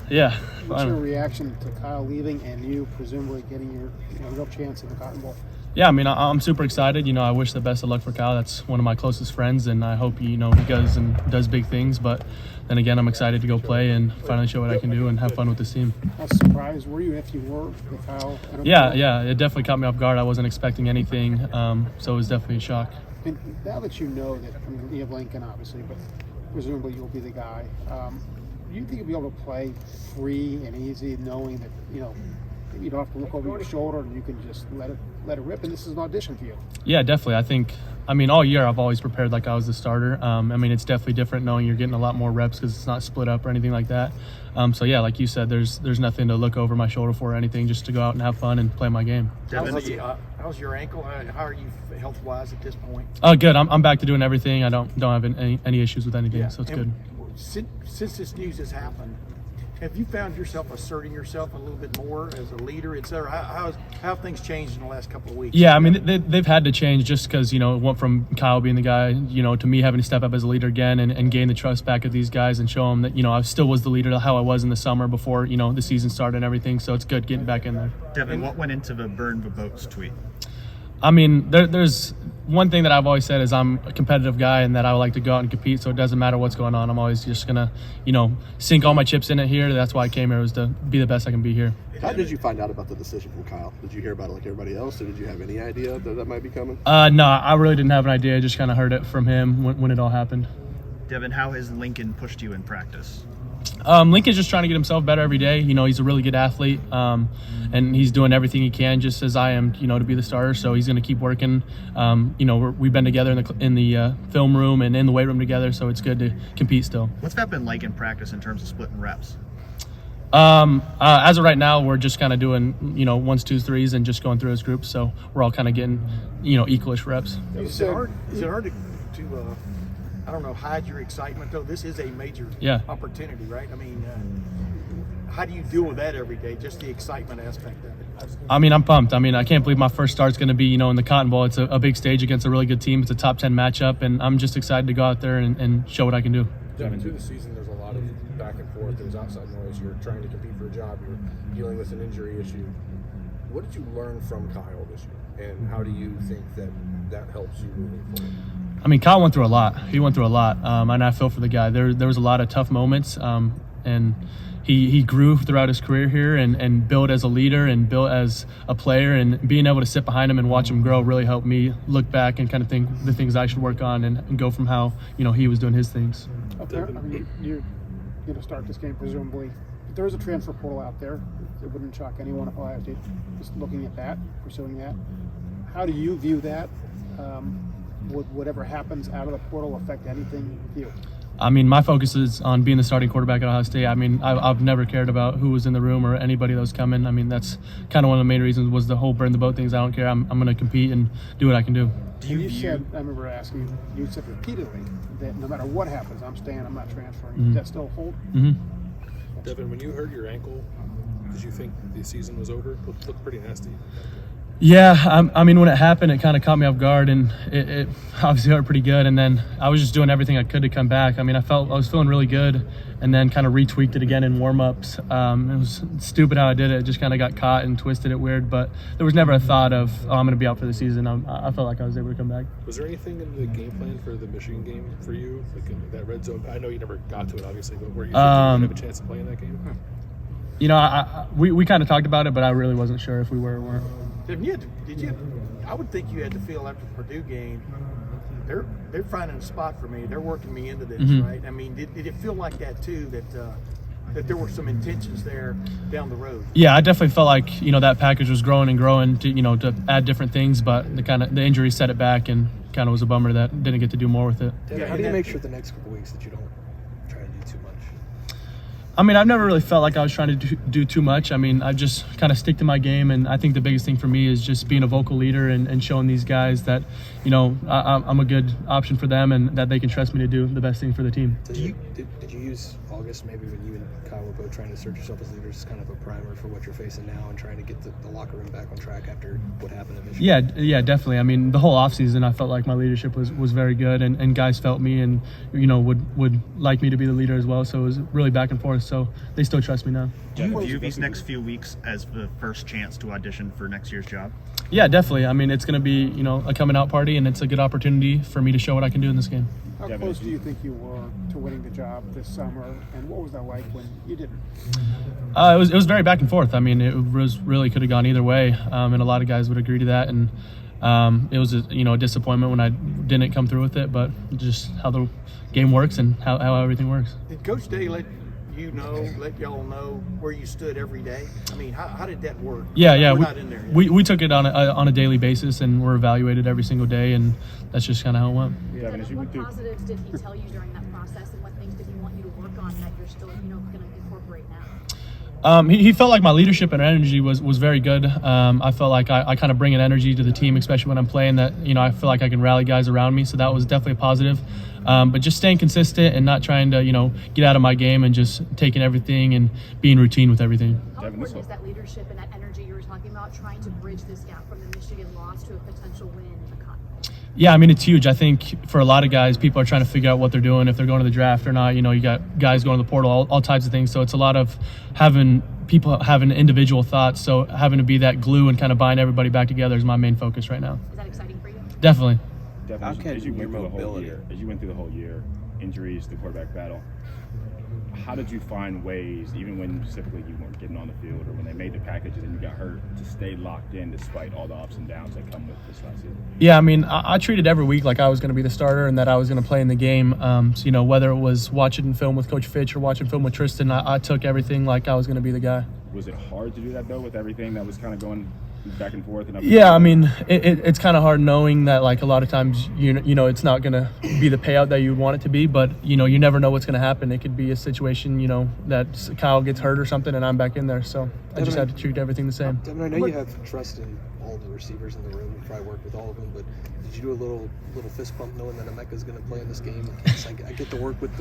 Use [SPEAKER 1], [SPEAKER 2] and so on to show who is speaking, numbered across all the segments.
[SPEAKER 1] Yeah.
[SPEAKER 2] What's your reaction to Kyle leaving and you presumably getting your real chance in the Cotton Bowl?
[SPEAKER 1] Yeah, I mean, I'm super excited. I wish the best of luck for Kyle. That's one of my closest friends, and I hope he goes and does big things. But then again, I'm excited to go play and finally show what I can do and have fun with this team.
[SPEAKER 2] How surprised were you if you were with Kyle?
[SPEAKER 1] Yeah, it definitely caught me off guard. I wasn't expecting anything, so it was definitely a shock.
[SPEAKER 2] And now that you know that, you have Lincoln obviously, but presumably you'll be the guy. Do you think you'll be able to play free and easy, knowing that maybe you don't have to look over your shoulder and you can just let it rip? And this is an audition for you.
[SPEAKER 1] Yeah, definitely. All year I've always prepared like I was the starter. It's definitely different knowing you're getting a lot more reps because it's not split up or anything like that. So yeah, like you said, there's nothing to look over my shoulder for or anything, just to go out and have fun and play my game.
[SPEAKER 3] Devin, how's your ankle? How are you health-wise at this point?
[SPEAKER 1] Good. I'm back to doing everything. I don't have any issues with anything, so it's good.
[SPEAKER 3] Since this news has happened, have you found yourself asserting yourself a little bit more as a leader, et cetera? How have things changed in the last couple of weeks?
[SPEAKER 1] Yeah, they've had to change just because, it went from Kyle being the guy, to me having to step up as a leader again and gain the trust back of these guys and show them that, I still was the leader how I was in the summer before, the season started and everything. So it's good getting back in there.
[SPEAKER 4] Devin, what went into the burn the boats tweet?
[SPEAKER 1] There's one thing that I've always said is I'm a competitive guy and that I like to go out and compete, so it doesn't matter what's going on. I'm always just going to, sink all my chips in it here. That's why I came here, was to be the best I can be here.
[SPEAKER 5] How did you find out about the decision from Kyle? Did you hear about it like everybody else, or did you have any idea that might be coming?
[SPEAKER 1] No, I really didn't have an idea. I just kind of heard it from him when it all happened.
[SPEAKER 4] Devin, how has Lincoln pushed you in practice?
[SPEAKER 1] Lincoln's just trying to get himself better every day. He's a really good athlete, and he's doing everything he can, just as I am, to be the starter. So he's going to keep working. We've been together in the film room and in the weight room together, so it's good to compete still.
[SPEAKER 4] What's that been like in practice in terms of splitting reps?
[SPEAKER 1] As of right now, we're just kind of doing, ones, twos, threes, and just going through as groups. So we're all kind of getting, equalish reps.
[SPEAKER 3] Is it hard to I don't know, hide your excitement, though? This is a major opportunity, right? How do you deal with that every day, just the excitement aspect of it?
[SPEAKER 1] I'm pumped. I can't believe my first start's going to be, in the Cotton Bowl. It's a big stage against a really good team. It's a top 10 matchup, and I'm just excited to go out there and show what I can do.
[SPEAKER 6] Devin, through the season, there's a lot of back and forth. There's outside noise. You're trying to compete for a job. You're dealing with an injury issue. What did you learn from Kyle this year, and how do you think that helps you moving forward?
[SPEAKER 1] Kyle went through a lot. He went through a lot, and I feel for the guy. There was a lot of tough moments, and he grew throughout his career here and built as a leader and built as a player, and being able to sit behind him and watch him grow really helped me look back and kind of think the things I should work on and go from how he was doing his things.
[SPEAKER 2] Okay. You're going to start this game presumably. If there is a transfer portal out there, it wouldn't shock anyone if I did. Just looking at that, pursuing that. How do you view that? Would whatever happens out of the portal affect anything with you?
[SPEAKER 1] My focus is on being the starting quarterback at Ohio State. I've never cared about who was in the room or anybody that was coming. That's kind of one of the main reasons was the whole burn the boat things. I don't care. I'm going to compete and do what I can do.
[SPEAKER 2] You said, I remember asking you said repeatedly that no matter what happens, I'm staying, I'm not transferring. Does that still hold?
[SPEAKER 1] Mm-hmm.
[SPEAKER 6] Devin, when you hurt your ankle, did you think the season was over? It looked pretty nasty.
[SPEAKER 1] Yeah, when it happened, it kind of caught me off guard, and it obviously hurt pretty good. And then I was just doing everything I could to come back. I was feeling really good, and then kind of retweaked it again in warm-ups. It was stupid how I did it. It just kind of got caught and twisted it weird. But there was never a thought of, I'm going to be out for the season. I felt like I was able to come back.
[SPEAKER 6] Was there anything in the game plan for the Michigan game for you, like in that red zone? I know you never got to it, obviously, but were you have a chance to play in that game?
[SPEAKER 1] We kind of talked about it, but I really wasn't sure if we were or weren't.
[SPEAKER 3] Did you? I would think you had to feel after the Purdue game, they're finding a spot for me. They're working me into this, right? Did it feel like that too? That there were some intentions there down the road.
[SPEAKER 1] Yeah, I definitely felt like that package was growing and growing to add different things, but the injury set it back and kind of was a bummer that didn't get to do more with it.
[SPEAKER 5] How do you make sure the next couple weeks that you don't try to do too much?
[SPEAKER 1] I've never really felt like I was trying to do too much. I just kind of stick to my game, and I think the biggest thing for me is just being a vocal leader and showing these guys that, I'm a good option for them and that they can trust me to do the best thing for the team.
[SPEAKER 5] Did you use August maybe when you and Kyle were both trying to assert yourself as leaders, kind of a primer for what you're facing now and trying to get the locker room back on track after what happened at Michigan?
[SPEAKER 1] Yeah, definitely. The whole offseason I felt like my leadership was very good, and guys felt me and, would like me to be the leader as well. So it was really back and forth. so they still trust me now.
[SPEAKER 4] Do you view these next few weeks as the first chance to audition for next year's job?
[SPEAKER 1] Yeah, definitely. I mean, it's going to be, you know, a coming out party, and it's a good opportunity for me to show what I can do in this game.
[SPEAKER 2] How close do you think you were to winning the job this summer, and what was that like when you didn't?
[SPEAKER 1] It was very back and forth. I mean, it was really could have gone either way, and a lot of guys would agree to that. And it was a disappointment when I didn't come through with it, but just how the game works and how everything works.
[SPEAKER 3] Did Coach Day let y'all know where you stood every day? I mean, how did that work?
[SPEAKER 1] Yeah.
[SPEAKER 3] We're not in there yet.
[SPEAKER 1] We took it on a daily basis, and we're evaluated every single day, and that's just kind of how it went.
[SPEAKER 7] Devin, what positives did he tell you during that process, and what things did he want you to work on that you're still, going to incorporate now?
[SPEAKER 1] He felt like my leadership and energy was very good. I felt like I kind of bring an energy to the team, especially when I'm playing, that, I feel like I can rally guys around me. So that was definitely a positive. But just staying consistent and not trying to, get out of my game and just taking everything and being routine with everything.
[SPEAKER 7] How important is that leadership and that energy you were talking about, trying to bridge this gap from the Michigan loss to a potential win in the Cotton Bowl?
[SPEAKER 1] Yeah, I mean, it's huge. I think for a lot of guys, people are trying to figure out what they're doing, if they're going to the draft or not. You got guys going to the portal, all types of things. So it's a lot of people having individual thoughts. So having to be that glue and kind of bind everybody back together is my main focus right now.
[SPEAKER 7] Is that exciting for you?
[SPEAKER 1] Definitely.
[SPEAKER 8] Devin, as you went through the whole year, injuries, the quarterback battle, how did you find ways, even when specifically you weren't getting on the field or when they made the packages and you got hurt, to stay locked in despite all the ups and downs that come with this last season?
[SPEAKER 1] Yeah, I mean, I treated every week like I was going to be the starter and that I was going to play in the game. So, whether it was watching film with Coach Fitch or watching film with Tristan, I took everything like I was going to be the guy.
[SPEAKER 8] Was it hard to do that, though, with everything that was kind of going back and forth? And up
[SPEAKER 1] Yeah, I mean, it's kind of hard knowing that, like, a lot of times, it's not going to be the payout that you want it to be, but, you never know what's going to happen. It could be a situation, that Kyle gets hurt or something and I'm back in there. So I just had to treat everything the same.
[SPEAKER 5] Devin, I know you have trust in all the receivers in the room. You probably work with all of them, but did you do a little fist pump knowing that Emeka's going to play in this game? I get to work with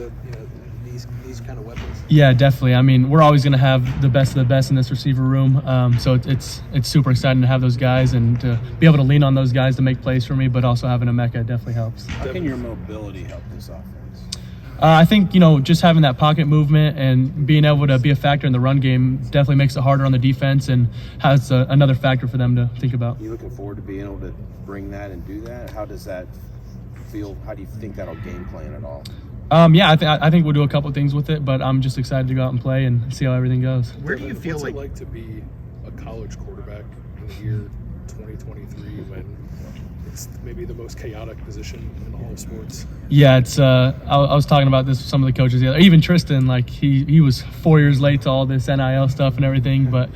[SPEAKER 5] these kind of weapons.
[SPEAKER 1] Yeah, definitely. I mean, we're always going to have the best of the best in this receiver room. So it's super exciting to have those guys and to be able to lean on those guys to make plays for me, but also having Emeka definitely helps.
[SPEAKER 9] How can your mobility help this offense?
[SPEAKER 1] I think, just having that pocket movement and being able to be a factor in the run game definitely makes it harder on the defense and has another factor for them to think about.
[SPEAKER 9] You looking forward to being able to bring that and do that? How does that feel? How do you think that'll game plan at all?
[SPEAKER 1] Yeah, I think we'll do a couple of things with it, but I'm just excited to go out and play and see how everything goes.
[SPEAKER 4] Where do you feel
[SPEAKER 5] What's it like to be a college quarterback in the year 2023 when it's maybe the most chaotic position in all of sports?
[SPEAKER 1] Yeah, it's. I was talking about this with some of the coaches the other. Even Tristan, like he was 4 years late to all this NIL stuff and everything, but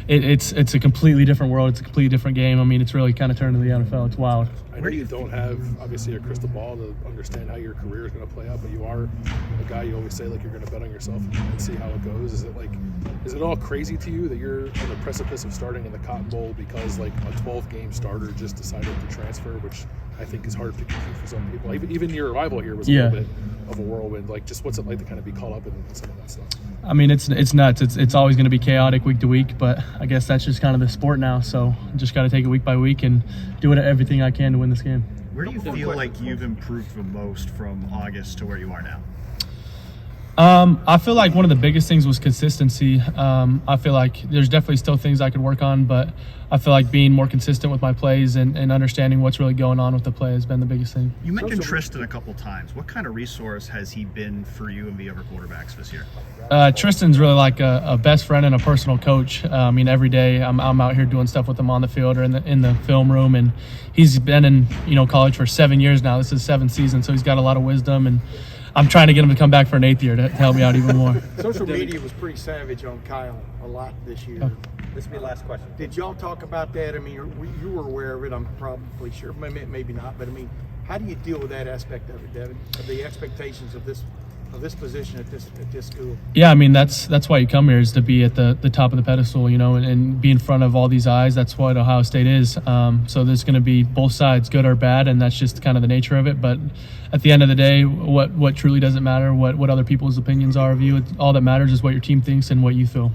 [SPEAKER 1] it's a completely different world. It's a completely different game. I mean, it's really kind of turned to the NFL. It's wild.
[SPEAKER 5] I know you don't have, obviously, a crystal ball to understand how your career is going to play out, but you are a guy you always say, like, you're going to bet on yourself and see how it goes. Is it all crazy to you that you're on the precipice of starting in the Cotton Bowl because, like, a 12-game starter just decided to transfer, which I think is hard to compute for some people. Even your arrival here was a little bit of a whirlwind. Like, just what's it like to kind of be caught up in some of that stuff?
[SPEAKER 1] I mean, it's nuts. It's always going to be chaotic week to week, but I guess that's just kind of the sport now. So just got to take it week by week and do everything I can to win this game.
[SPEAKER 4] Where do you feel like you've improved the most from August to where you are now?
[SPEAKER 1] I feel like one of the biggest things was consistency. I feel like there's definitely still things I could work on, but I feel like being more consistent with my plays and understanding what's really going on with the play has been the biggest thing.
[SPEAKER 4] You mentioned Tristan a couple times. What kind of resource has he been for you and the other quarterbacks this year?
[SPEAKER 1] Tristan's really like a best friend and a personal coach. I mean, every day I'm out here doing stuff with him on the field or in the film room, and he's been in college for 7 years now. This is his 7th season, so he's got a lot of wisdom, and I'm trying to get him to come back for an 8th year to help me out even more.
[SPEAKER 3] Social media was pretty savage on Kyle a lot this year.
[SPEAKER 10] This will be the last question.
[SPEAKER 3] Did y'all talk about that? I mean, you were aware of it, I'm probably sure. Maybe not, but I mean, how do you deal with that aspect of it, Devin? Of the expectations of this position at this school? Yeah, I mean, that's why you come here, is to be at the top of the pedestal, and be in front of all these eyes. That's what Ohio State is. So there's going to be both sides, good or bad, and that's just kind of the nature of it. But at the end of the day, what truly doesn't matter, what other people's opinions are of you. All that matters is what your team thinks and what you feel.